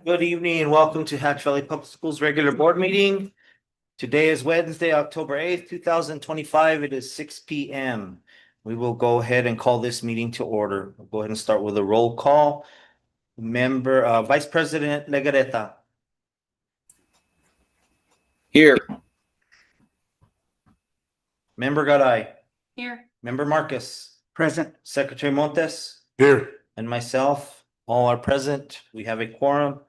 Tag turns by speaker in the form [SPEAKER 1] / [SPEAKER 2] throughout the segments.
[SPEAKER 1] Good evening and welcome to Hatch Valley Public Schools regular board meeting. Today is Wednesday, October 8th, 2025. It is 6 p.m. We will go ahead and call this meeting to order. We'll go ahead and start with a roll call. Vice President Legareta.
[SPEAKER 2] Here.
[SPEAKER 1] Member Garay.
[SPEAKER 3] Here.
[SPEAKER 1] Member Marcus.
[SPEAKER 4] Present.
[SPEAKER 1] Secretary Montes.
[SPEAKER 4] Here.
[SPEAKER 1] And myself, all are present. We have a quorum.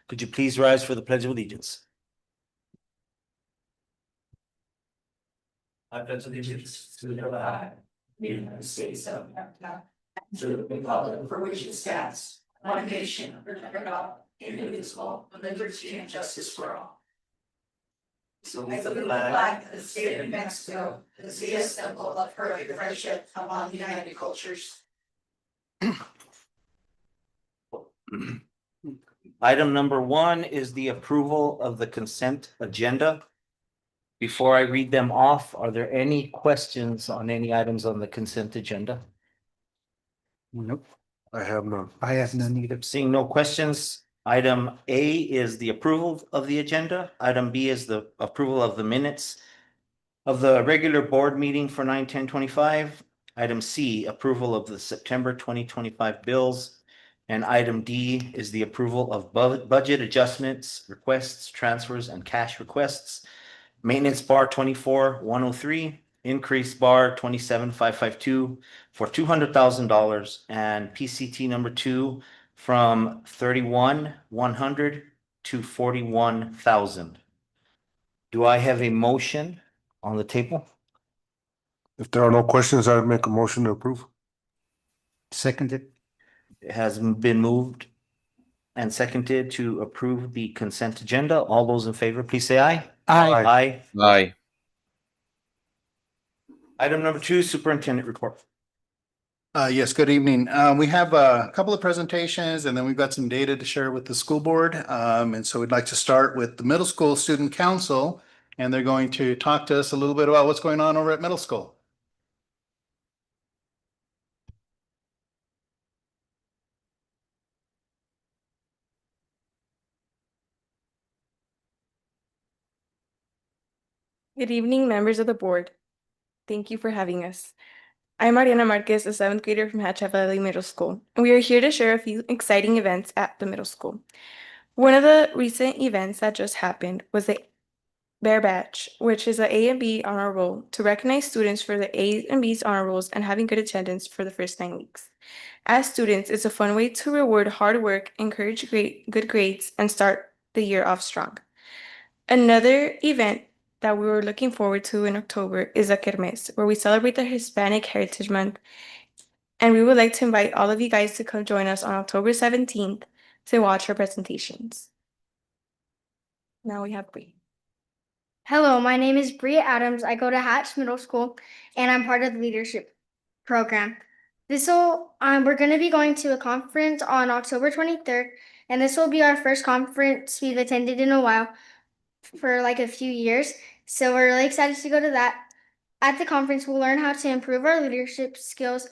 [SPEAKER 1] Could you please rise for the Pledge of Allegiance? I pledge allegiance to the flag of the United States of America, to the republic for which it stands, one nation under God, indivisible, with liberty and justice for all. So
[SPEAKER 3] I salute the flag of the state of Mexico, as the symbol of perfect friendship among united cultures.
[SPEAKER 1] Item number 1 is the approval of the consent agenda. Before I read them off, are there any questions on any items on the consent agenda?
[SPEAKER 4] Nope. I have none. I have none either.
[SPEAKER 1] Seeing no questions, item A is the approval of the agenda. Item B is the approval of the minutes of the regular board meeting for 9/10/25. Item C, approval of the September 2025 bills. And item D is the approval of budget adjustments, requests, transfers, and cash requests. Maintenance bar 24,103, increase bar 27,552 for $200,000, and PCT number 2 from 31,100 to 41,000. Do I have a motion on the table?
[SPEAKER 4] If there are no questions, I'd make a motion to approve.
[SPEAKER 5] Seconded.
[SPEAKER 1] It has been moved and seconded to approve the consent agenda. All those in favor, please say aye.
[SPEAKER 4] Aye.
[SPEAKER 1] Aye.
[SPEAKER 2] Aye.
[SPEAKER 1] Item number 2, superintendent report.
[SPEAKER 5] Yes, good evening. We have a couple of presentations and then we've got some data to share with the school board. And so we'd like to start with the Middle School Student Council. And they're going to talk to us a little bit about what's going on over at middle school.
[SPEAKER 6] Good evening, members of the board. Thank you for having us. I'm Mariana Marquez, a 7th grader from Hatch Valley Middle School, and we are here to share a few exciting events at the middle school. One of the recent events that just happened was the Bear Batch, which is an A and B honor roll to recognize students for the A's and B's honor rolls and having good attendance for the first 9 weeks. As students, it's a fun way to reward hard work, encourage good grades, and start the year off strong. Another event that we were looking forward to in October is a Kermes, where we celebrate the Hispanic Heritage Month. And we would like to invite all of you guys to come join us on October 17th to watch our presentations. Now we have Bree.
[SPEAKER 7] Hello, my name is Bria Adams. I go to Hatch Middle School and I'm part of the leadership program. We're going to be going to a conference on October 23rd, and this will be our first conference we've attended in a while for like a few years. So we're really excited to go to that. At the conference, we'll learn how to improve our leadership skills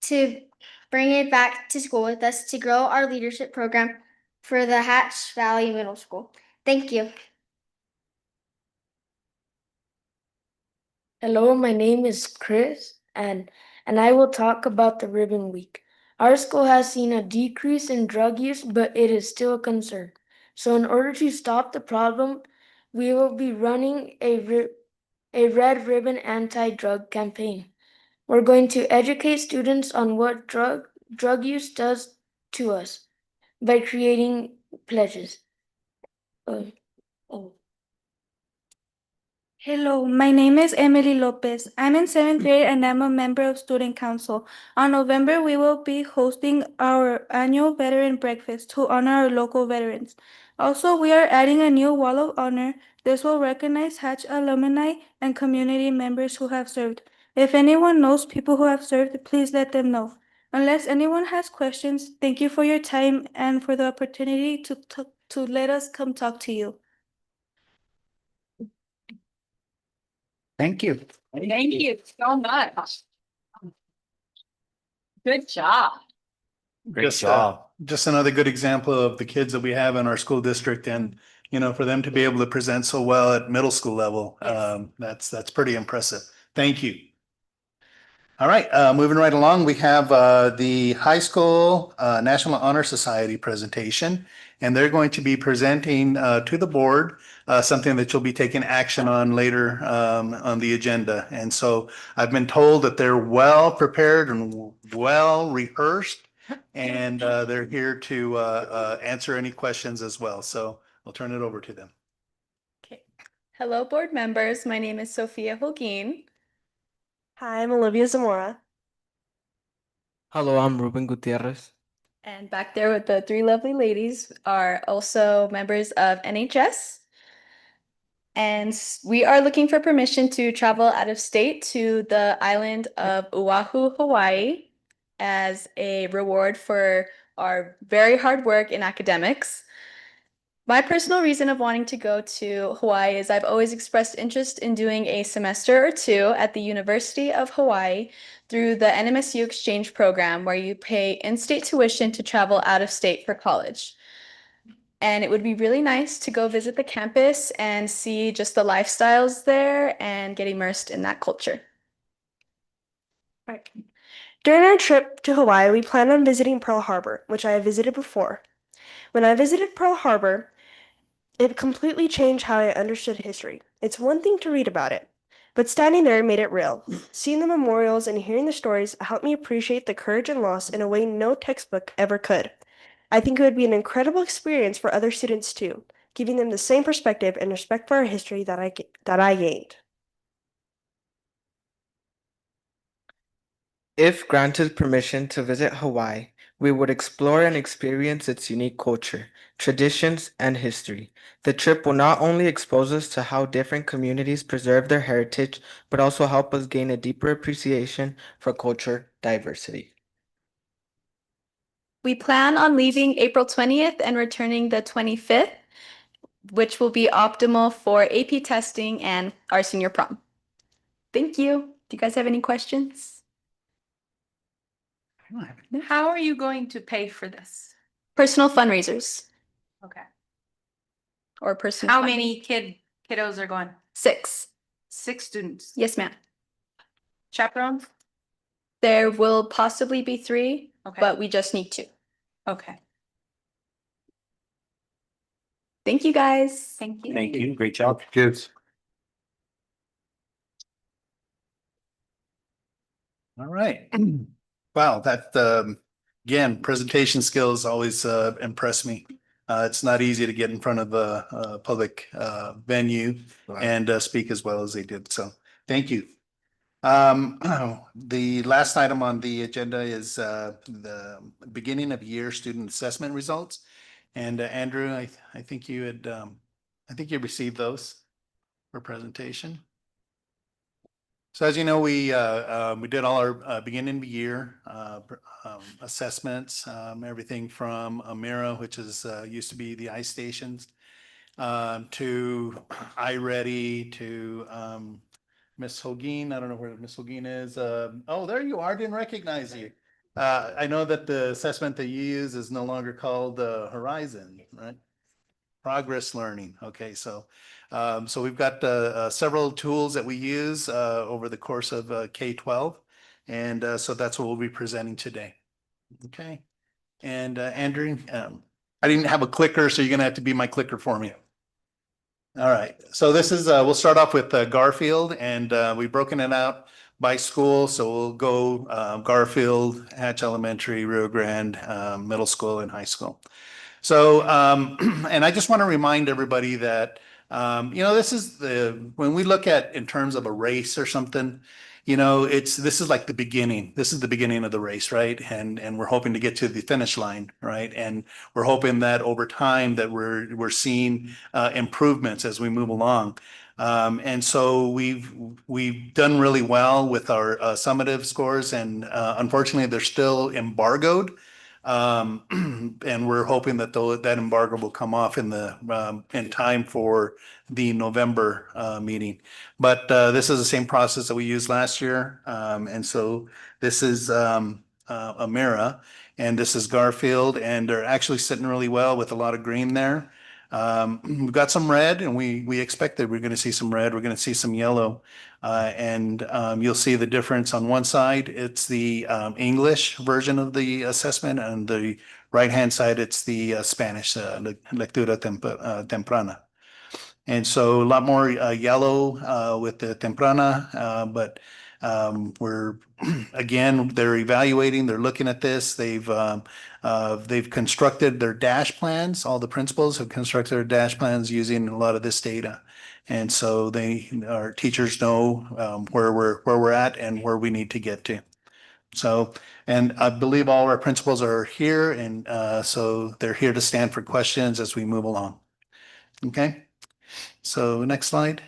[SPEAKER 7] to bring it back to school with us to grow our leadership program for the Hatch Valley Middle School. Thank you.
[SPEAKER 8] Hello, my name is Chris, and I will talk about the Ribbon Week. Our school has seen a decrease in drug use, but it is still a concern. So in order to stop the problem, we will be running a Red Ribbon anti-drug campaign. We're going to educate students on what drug use does to us by creating pledges.
[SPEAKER 9] Hello, my name is Emily Lopez. I'm in 7th grade and I'm a member of Student Council. On November, we will be hosting our annual Veteran Breakfast to honor our local veterans. Also, we are adding a new Wall of Honor. This will recognize Hatch alumni and community members who have served. If anyone knows people who have served, please let them know. Unless anyone has questions, thank you for your time and for the opportunity to let us come talk to you.
[SPEAKER 5] Thank you.
[SPEAKER 3] Thank you so much. Good job.
[SPEAKER 1] Great
[SPEAKER 5] Just,
[SPEAKER 1] job.
[SPEAKER 5] Just another good example of the kids that we have in our school district and, you know, for them to be able to present so well at middle school level, that's pretty impressive. Thank you. All right, moving right along, we have the high school National Honor Society presentation, and they're going to be presenting to the board something that you'll be taking action on later on the agenda. And so I've been told that they're well prepared and well rehearsed, and they're here to answer any questions as well. So I'll turn it over to them.
[SPEAKER 2] Okay. Hello, board members. My name is Sophia Holguin.
[SPEAKER 10] Hi, I'm Olivia Zamora.
[SPEAKER 11] Hello, I'm Ruben Gutierrez.
[SPEAKER 2] And back there with the three lovely ladies are also members of NHS. And we are looking for permission to travel out of state to the island of Oahu, Hawaii, as a reward for our very hard work in academics. My personal reason of wanting to go to Hawaii is I've always expressed interest in doing a semester or two at the University of Hawaii through the NMSU exchange program, where you pay in-state tuition to travel out of state for college. And it would be really nice to go visit the campus and see just the lifestyles there and get immersed in that culture.
[SPEAKER 10] Right. During our trip to Hawaii, we planned on visiting Pearl Harbor, which I have visited before. When I visited Pearl Harbor, it completely changed how I understood history. It's one thing to read about it, but standing there made it real. Seeing the memorials and hearing the stories helped me appreciate the courage and loss in a way no textbook ever could. I think it would be an incredible experience for other students too, giving them the same perspective and respect for our history that I gained.
[SPEAKER 11] If granted permission to visit Hawaii, we would explore and experience its unique culture, traditions, and history. The trip will not only expose us to how different communities preserve their heritage, but also help us gain a deeper appreciation for culture diversity.
[SPEAKER 2] We plan on leaving April 20th and returning the 25th, which will be optimal for AP testing and our senior prom. Thank you. Do you guys have any questions?
[SPEAKER 3] How are you going to pay for this?
[SPEAKER 2] Personal fundraisers
[SPEAKER 3] Okay.
[SPEAKER 2] or personal.
[SPEAKER 3] How many kiddos are going?
[SPEAKER 2] 6.
[SPEAKER 3] 6 students.
[SPEAKER 2] Yes, ma'am.
[SPEAKER 3] Chaperones?
[SPEAKER 2] There will possibly be 3,
[SPEAKER 3] Okay.
[SPEAKER 2] but we just need 2.
[SPEAKER 3] Okay.
[SPEAKER 2] Thank you, guys.
[SPEAKER 3] Thank you.
[SPEAKER 1] Thank you. Great job.
[SPEAKER 4] Kids.
[SPEAKER 5] All right. Wow, that again, presentation skills always impress me. It's not easy to get in front of a public venue and speak as well as they did. So thank you. The last item on the agenda is the beginning of year student assessment results. And Andrew, I think you had I think you received those for presentation. So as you know, we did all our beginning of the year assessments, everything from Amira, which is used to be the ice stations, to iReady, to Miss Holguin. I don't know where Miss Holguin is. Oh, there you are. Didn't recognize you. I know that the assessment that you use is no longer called Horizon, right? Progress learning. Okay, so we've got several tools that we use over the course of K-12, and so that's what we'll be presenting today. Okay, and Andrew, I didn't have a clicker, so you're gonna have to be my clicker for me. All right, so this is we'll start off with Garfield, and we've broken it out by school, so we'll go Garfield, Hatch Elementary, Rio Grande, middle school, and high school. So, and I just want to remind everybody that, you know, this is when we look at in terms of a race or something, you know, this is like the beginning. This is the beginning of the race, right? And we're hoping to get to the finish line, right? And we're hoping that over time that we're seeing improvements as we move along. And so we've done really well with our summative scores, and unfortunately, they're still embargoed. And we're hoping that that embargo will come off in time for the November meeting. But this is the same process that we used last year, and so this is Amira. And this is Garfield, and they're actually sitting really well with a lot of green there. We've got some red, and we expect that we're going to see some red. We're going to see some yellow. And you'll see the difference on one side. It's the English version of the assessment, and the right-hand side, it's the Spanish, lectura temprana. And so a lot more yellow with the temprana, but we're again, they're evaluating, they're looking at this. They've constructed their dash plans. All the principals have constructed their dash plans using a lot of this data. And so our teachers know where we're at and where we need to get to. So, and I believe all our principals are here, and so they're here to stand for questions as we move along. Okay. So next slide.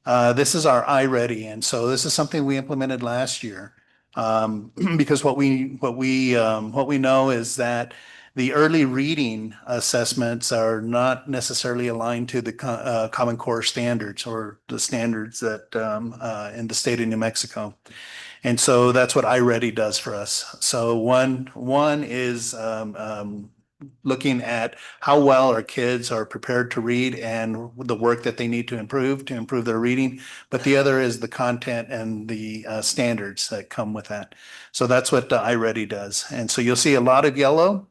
[SPEAKER 5] This is our iReady, and so this is something we implemented last year. Because what we know is that the early reading assessments are not necessarily aligned to the Common Core standards, or the standards that in the state of New Mexico. And so that's what iReady does for us. So one is looking at how well our kids are prepared to read and the work that they need to improve their reading. But the other is the content and the standards that come with that. So that's what iReady does. And so you'll see a lot of yellow.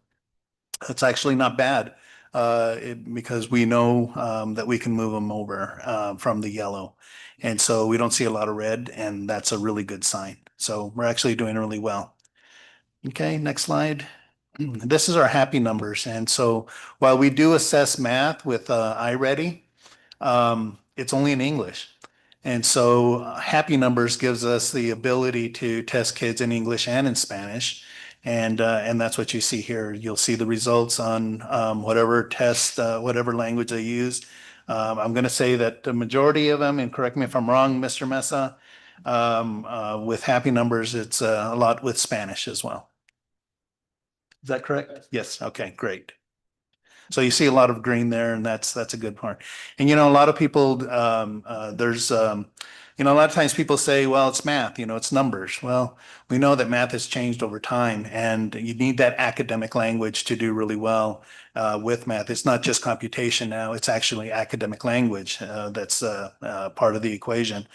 [SPEAKER 5] It's actually not bad because we know that we can move them over from the yellow. And so we don't see a lot of red, and that's a really good sign. So we're actually doing really well. Okay, next slide. This is our happy numbers. And so while we do assess math with iReady, it's only in English. And so happy numbers gives us the ability to test kids in English and in Spanish. And that's what you see here. You'll see the results on whatever test, whatever language they use. I'm going to say that the majority of them, and correct me if I'm wrong, Mr. Mesa, with happy numbers, it's a lot with Spanish as well. Is that correct? Yes. Okay, great. So you see a lot of green there, and that's a good part. And, a lot of people, there's, a lot of times people say, well, it's math, it's numbers. Well, we know that math has changed over time, and you need that academic language to do really well with math. It's not just computation now, it's actually academic language that's part of the equation.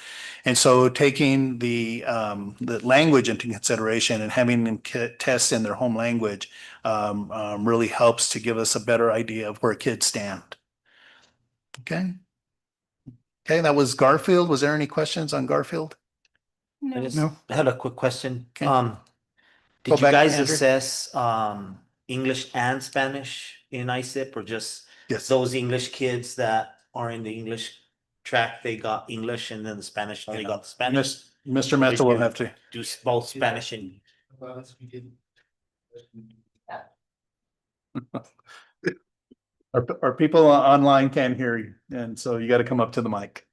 [SPEAKER 5] And so taking the language into consideration and having them tests in their home language really helps to give us a better idea of where kids stand. Okay. Okay, that was Garfield. Was there any questions on Garfield?
[SPEAKER 1] I just
[SPEAKER 5] No.
[SPEAKER 1] had a quick question.
[SPEAKER 5] Okay.
[SPEAKER 1] Did
[SPEAKER 5] Go
[SPEAKER 1] you
[SPEAKER 5] back,
[SPEAKER 1] guys
[SPEAKER 5] Andrew.
[SPEAKER 1] assess English and Spanish in ISIP, or just
[SPEAKER 5] Yes.
[SPEAKER 1] those English kids that are in the English track, they got English, and then the Spanish, they got the Spanish?
[SPEAKER 5] Mr. Mesa will have to.
[SPEAKER 1] Do both Spanish and
[SPEAKER 5] Our people online can't hear you, and so you got to come up to the mic.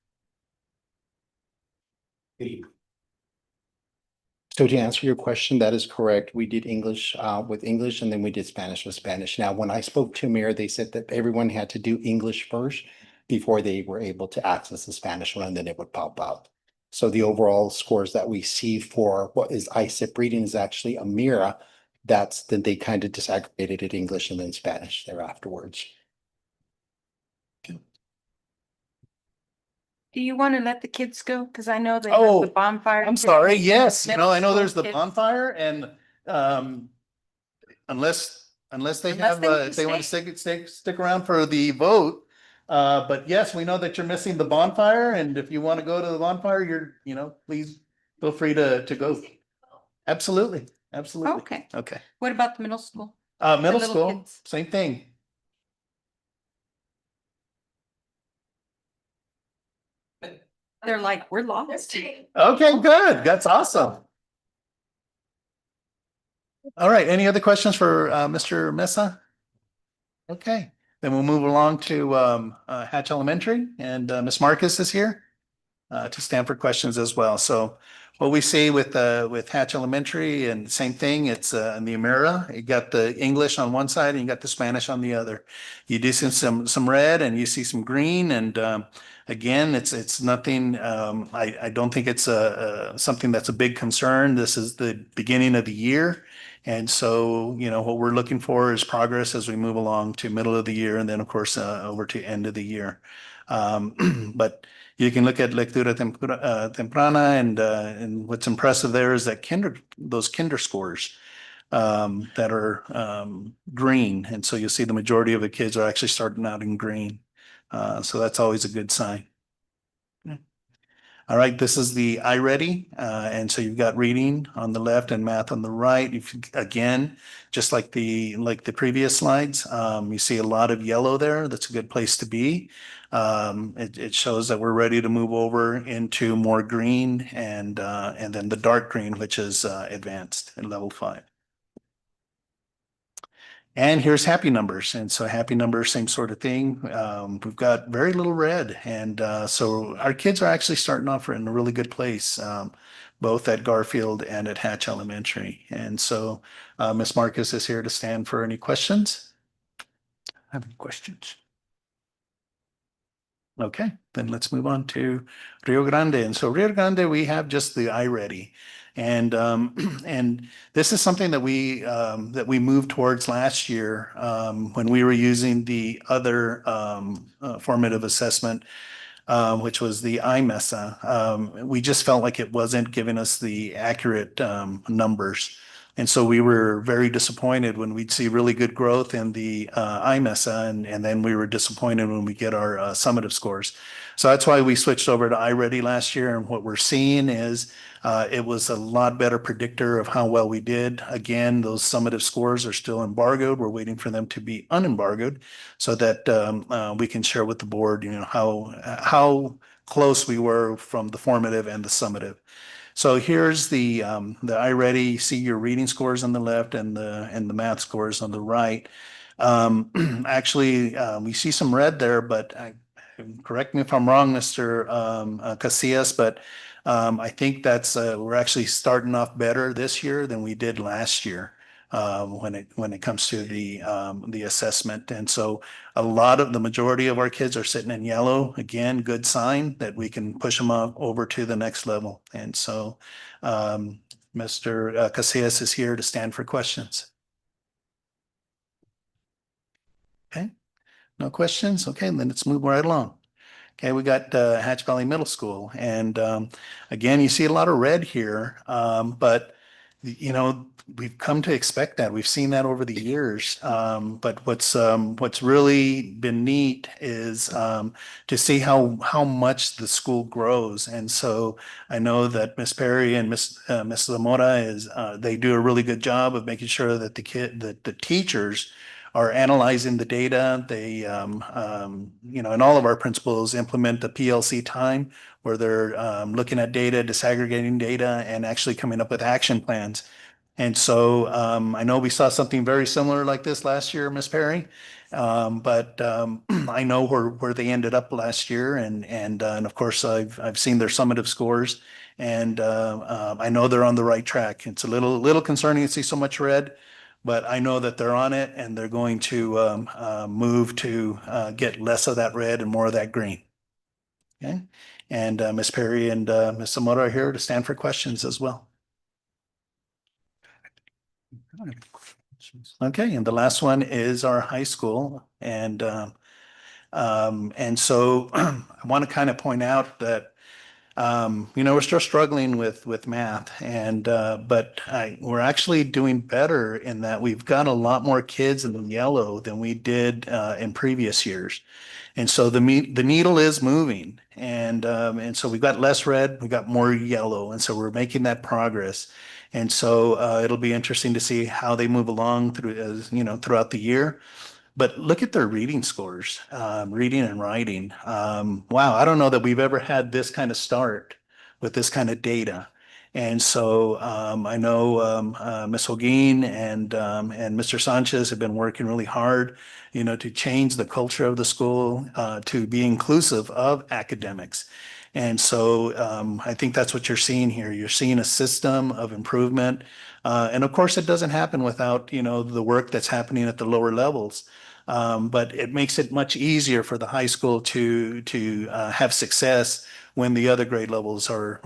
[SPEAKER 12] So to answer your question, that is correct. We did English with English, and then we did Spanish with Spanish. Now, when I spoke to Mayor, they said that everyone had to do English first before they were able to access the Spanish one, and then it would pop out. So the overall scores that we see for what is ISIP reading is actually a mirror. Then they kind of disaggregated it English and then Spanish there afterwards.
[SPEAKER 13] Do you want to let the kids go? Because I know they
[SPEAKER 5] Oh,
[SPEAKER 13] have the bonfire.
[SPEAKER 5] I'm sorry. Yes, I know there's the
[SPEAKER 13] Kids.
[SPEAKER 5] bonfire, and unless they have, if they want to stick around for the vote. But yes, we know that you're missing the bonfire, and if you want to go to the bonfire, please feel free to go. Absolutely, absolutely.
[SPEAKER 13] Okay.
[SPEAKER 5] Okay.
[SPEAKER 13] What about the middle school?
[SPEAKER 5] Middle
[SPEAKER 13] little
[SPEAKER 5] school,
[SPEAKER 13] kids.
[SPEAKER 5] same thing.
[SPEAKER 13] They're like, we're lost.
[SPEAKER 5] Okay, good. That's awesome. All right. Any other questions for Mr. Mesa? Okay, then we'll move along to Hatch Elementary, and Ms. Marcus is here to stand for questions as well. So what we see with Hatch Elementary and same thing, it's in the Amira, you got the English on one side and you got the Spanish on the other. You do see some red and you see some green and again, it's nothing, I don't think it's something that's a big concern. This is the beginning of the year. And so, you know, what we're looking for is progress as we move along to middle of the year and then of course over to end of the year. But you can look at lectura temprana and what's impressive there is that those kinder scores that are green. And so you'll see the majority of the kids are actually starting out in green. So that's always a good sign. All right, this is the iReady. And so you've got reading on the left and math on the right. Again, just like the previous slides, you see a lot of yellow there. That's a good place to be. It shows that we're ready to move over into more green and then the dark green, which is advanced at level 5. And here's happy numbers. And so happy numbers, same sort of thing. We've got very little red. And so our kids are actually starting off in a really good place, both at Garfield and at Hatch Elementary. And so Ms. Marcus is here to stand for any questions. Have any questions? Okay, then let's move on to Rio Grande. And so Rio Grande, we have just the iReady. And this is something that we moved towards last year when we were using the other formative assessment, which was the IMESA. We just felt like it wasn't giving us the accurate numbers. And so we were very disappointed when we'd see really good growth in the IMESA, and then we were disappointed when we get our summative scores. So that's why we switched over to iReady last year. And what we're seeing is it was a lot better predictor of how well we did. Again, those summative scores are still embargoed. We're waiting for them to be unembargoed so that we can share with the board, you know, how close we were from the formative and the summative. So here's the iReady. You see your reading scores on the left and the math scores on the right. Actually, we see some red there, but correct me if I'm wrong, Mr. Casillas, but I think that's we're actually starting off better this year than we did last year when it comes to the assessment. And so the majority of our kids are sitting in yellow. Again, good sign that we can push them up over to the next level. And so Mr. Casillas is here to stand for questions. Okay, no questions? Okay, then let's move right along. Okay, we got Hatch Valley Middle School. And again, you see a lot of red here, but you know, we've come to expect that. We've seen that over the years. But what's really been neat is to see how much the school grows. And so I know that Miss Perry and Miss Zamora they do a really good job of making sure that the teachers are analyzing the data. They, you know, and all of our principals implement the PLC time where they're looking at data, disaggregating data, and actually coming up with action plans. And so I know we saw something very similar like this last year, Ms. Perry, but I know where they ended up last year, and of course I've seen their summative scores, and I know they're on the right track. It's a little concerning to see so much red, but I know that they're on it and they're going to move to get less of that red and more of that green. Okay, and Ms. Perry and Ms. Zamora are here to stand for questions as well. Okay, and the last one is our high school, and so I want to kind of point out that you know, we're still struggling with math, and but we're actually doing better in that we've got a lot more kids in the yellow than we did in previous years, and so the needle is moving, and so we've got less red, we got more yellow, and so we're making that progress, and so it'll be interesting to see how they move along throughout the year. But look at their reading scores, reading and writing. Wow, I don't know that we've ever had this kind of start with this kind of data. And so I know Ms. Holguin and Mr. Sanchez have been working really hard, you know, to change the culture of the school to be inclusive of academics. And so I think that's what you're seeing here. You're seeing a system of improvement. And of course, it doesn't happen without, the work that's happening at the lower levels. But it makes it much easier for the high school to have success when the other grade levels are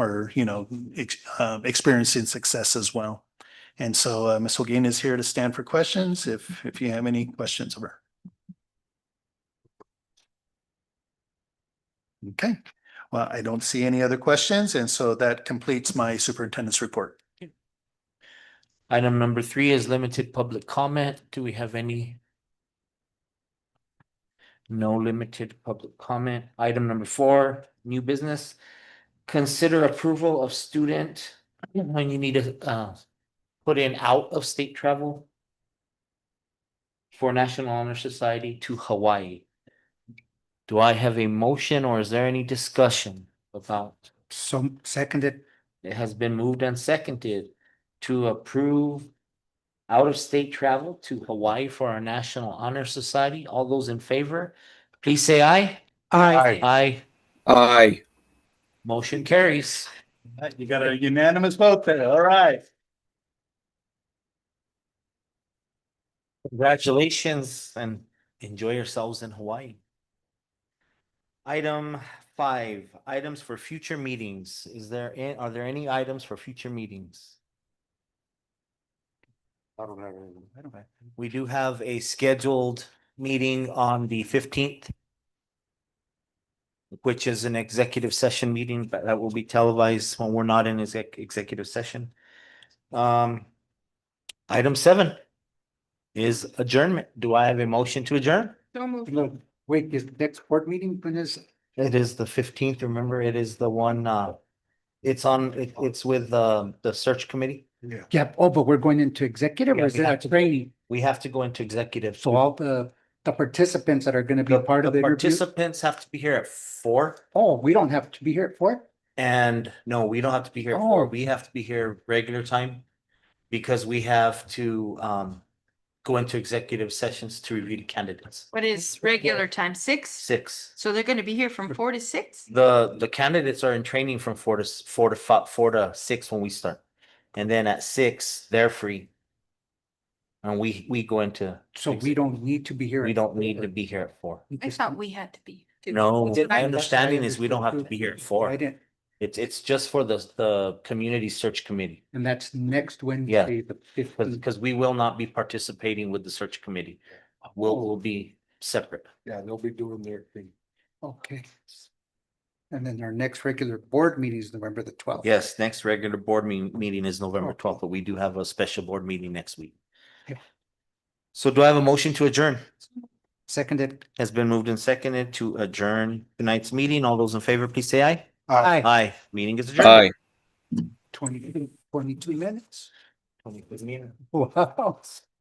[SPEAKER 5] experiencing success as well. And so Ms. Holguin is here to stand for questions if you have any questions of her. Okay, well, I don't see any other questions, and so that completes my superintendent's report.
[SPEAKER 1] Item number 3 is limited public comment. Do we have any? No limited public comment. Item number 4, new business. Consider approval of student, when you need to put in out of state travel for National Honor Society to Hawaii. Do I have a motion or is there any discussion about?
[SPEAKER 4] So seconded.
[SPEAKER 1] It has been moved and seconded to approve out of state travel to Hawaii for our National Honor Society. All those in favor, please say aye.
[SPEAKER 4] Aye.
[SPEAKER 1] Aye.
[SPEAKER 4] Aye.
[SPEAKER 1] Motion carries.
[SPEAKER 5] You got a unanimous vote there. All right.
[SPEAKER 1] Congratulations and enjoy yourselves in Hawaii. Item 5, items for future meetings. Are there any items for future meetings?
[SPEAKER 4] I don't have anything.
[SPEAKER 1] We do have a scheduled meeting on the 15th, which is an executive session meeting, but that will be televised when we're not in executive session. Item 7 is adjournment. Do I have a motion to adjourn?
[SPEAKER 13] So moved.
[SPEAKER 4] No, wait, is next board meeting when is?
[SPEAKER 1] It is the 15th. Remember, it is the one, it's with the search committee.
[SPEAKER 4] Yeah. Yeah, oh, but we're going into executive
[SPEAKER 1] Yeah,
[SPEAKER 4] or is
[SPEAKER 1] we have
[SPEAKER 4] that
[SPEAKER 1] to-
[SPEAKER 4] training?
[SPEAKER 1] We have to go into executive.
[SPEAKER 4] So all the participants that are gonna be a part of the interview?
[SPEAKER 1] Participants have to be here at 4.
[SPEAKER 4] Oh, we don't have to be here at 4?
[SPEAKER 1] And no, we don't have to be here at 4.
[SPEAKER 4] Oh.
[SPEAKER 1] We have to be here regular time. Because we have to go into executive sessions to review the candidates.
[SPEAKER 13] What is regular time? 6?
[SPEAKER 1] 6.
[SPEAKER 13] So they're gonna be here from 4 to 6?
[SPEAKER 1] The candidates are in training from 4 to 6 when we start. And then at 6, they're free. And we go into.
[SPEAKER 4] So we don't need to be here.
[SPEAKER 1] We
[SPEAKER 4] at
[SPEAKER 1] don't
[SPEAKER 4] 4.
[SPEAKER 1] need to be here at 4.
[SPEAKER 13] I thought we had to be.
[SPEAKER 1] No,
[SPEAKER 4] That's what
[SPEAKER 1] my
[SPEAKER 4] I
[SPEAKER 1] understanding is we don't have to
[SPEAKER 4] understood
[SPEAKER 1] be
[SPEAKER 4] too.
[SPEAKER 1] here at 4.
[SPEAKER 4] I didn't,
[SPEAKER 1] It's just for the community search committee.
[SPEAKER 4] and that's next Wednesday, the 15th.
[SPEAKER 1] Because we will not be participating with the search committee. We'll be separate.
[SPEAKER 4] Yeah, they'll be doing their thing. Okay. And then our next regular board meeting is November the 12th.
[SPEAKER 1] Yes, next regular board meeting is November
[SPEAKER 4] Okay.
[SPEAKER 1] 12th, but we do have a special board meeting next week.
[SPEAKER 4] Okay.
[SPEAKER 1] So do I have a motion to adjourn?
[SPEAKER 4] Seconded.
[SPEAKER 1] Has been moved and seconded to adjourn tonight's meeting. All those in favor, please say aye.
[SPEAKER 4] Aye.
[SPEAKER 1] Aye. Meeting is adjourned.
[SPEAKER 4] 22 minutes.
[SPEAKER 1] 22 minutes.
[SPEAKER 4] Wow.